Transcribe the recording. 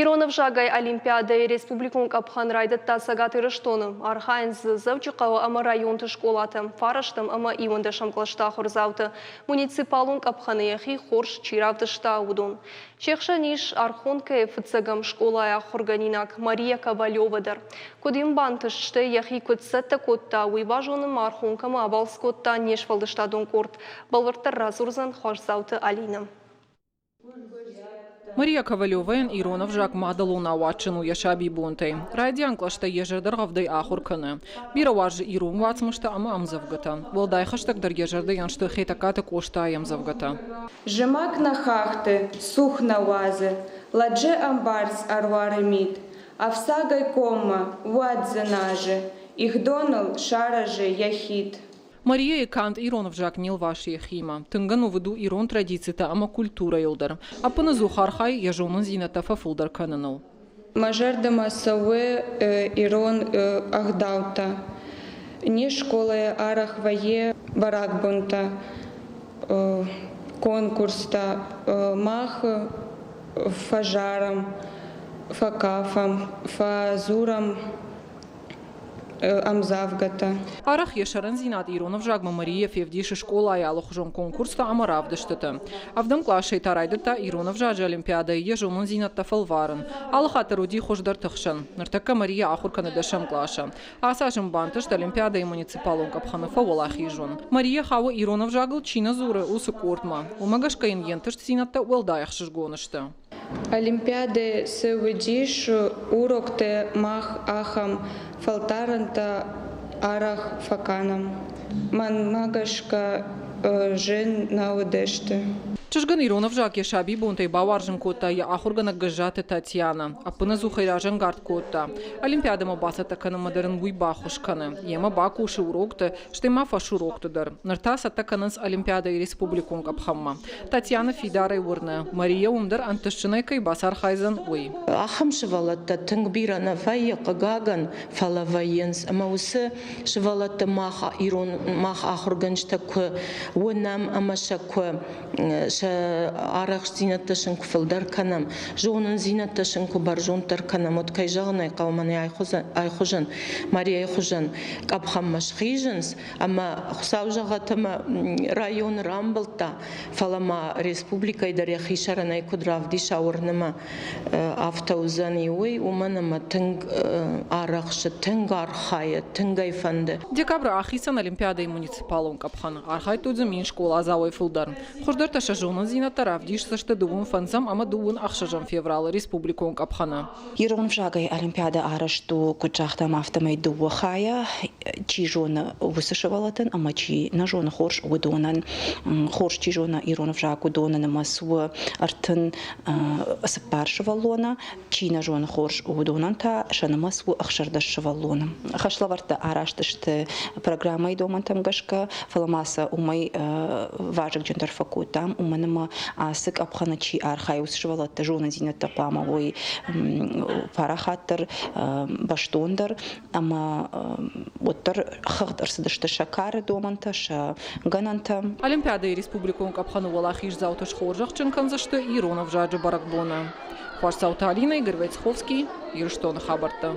Иронов жагай Олимпиада и Республикун Капхан райдатта сагаты рыштоны. Архайн завчықауы ама районты школаты. Фараштым ама иванды шамклашта хурзауты. Муниципалун Капханы яхи хорш чиравдышта удун. Чехша ниш архонка фыцагам школая хурганинак Мария Ковалевадар. Кудим бантышты яхи кутсетта котта уйбажоным архонкама абалскотта нешвалдышта донкорт. Балвартар разурзан хошзауты Алина. Мария Ковалеваен Иронов жак мадалуна ватчыну яшаби бунтей. Радиан клашта ежердер гавдай ахур кыны. Бира варжы Ирун ватсмышта ама амзавгата. Волдай хаштак дар ежерды яншты хейтакаты кошта ямзавгата. Жемак на хахты, сух на вазы, ладже амбарс арваремит, авсагай кома, вадзенаже, их донал шаражи яхит. Мария и Кант Иронов жак нил ваши хима. Тынгану выду Ирон традицията ама культура йылдар. Апына зухархай яжонын зината фафулдар кананал. Мажардама сауэ Ирон ахдаута. Не школа арах вае барак бунта. Конкурста мах фажарам, факафам, фазурам. Амзавгата. Арах ешарен зинат Иронов жагма Мария февдиши школа ялохжон конкурста ама равдыштыты. Авдам клашей тарайдыта Иронов жажы Олимпиада ежонын зинатта фалварын. Алхаты руди хождар тахшан. Нартакка Мария ахурканы дашам клаша. Асажым бантышт Олимпиада и муниципалон капханы фаволах ежон. Мария хава Иронов жагыл чина зуры усы кортма. Умагашкаин ентышт зинатта уэлдаях шишгонышты. Олимпиады сывыдиш урокте мах ахам фалтаранта арах факанам. Ман магашка жен наудеште. Чыжган Иронов жак яшаби бунтай баваржын котта я ахургана гажаты Татьяна. Апына зухайражын гард котта. Олимпиада мабаса таканы мадарын буйба хушканы. Ема бакуши урокты, штема фашу уроктыдар. Нартаса таканынс Олимпиада и Республикун капхамма. Татьяна фидарай вурны. Мария умдар антышчынай кайбасар хайзан уй. Ахам шывалатта тынгбирана файя кагаган фалавайенс. Ама усы шывалатта маха Ирон мах ахурганчта кwe вынам амаша кwe арах зинатташын куфылдар канам, жонын зинатташын кубаржонтар канам, от кайжағынай қауманы айхужан, Мария айхужан, капхаммаш хижанс, ама хусау жағатыма район рамбылта, фалама республика идар яхишаранай кудравди шаурныма автоузан иуй, уманама тынг арахшы, тынг архая, тынг айфанды. Декабрь ахисан Олимпиада и муниципалон капхан, архай тудзым ин школа азауай фулдар. Хождар таша жонын зинатта равдиш сашты дуын фанзам, ама дуын ахшажан феврал республикон капхана. Ирон жагай Олимпиада арашту кучахта мафтамай дуы хая, чи жона высышывалатын, ама чи на жона хорш удонан, хорш чи жона Ирон жаг удонан, ама суы артын сыпаршывалона, чи на жона хорш удонан та шанама суы ахшардашывалона. Хашлаварта араштышты программай домантам гашка, фаламаса умай важик джентар факутам, уманама асык апханачи архайус швалатта жона зинатта памавой парахаттар баштондар, ама оттар хагдар сдышта шакары доманта ша гананта. Олимпиада и Республикун капхану валахиш зауташ хоржах чынканзашты Иронов жаджы баракбона. Хваш Алина, Игорь Войцеховский, Ерштон Хабарта.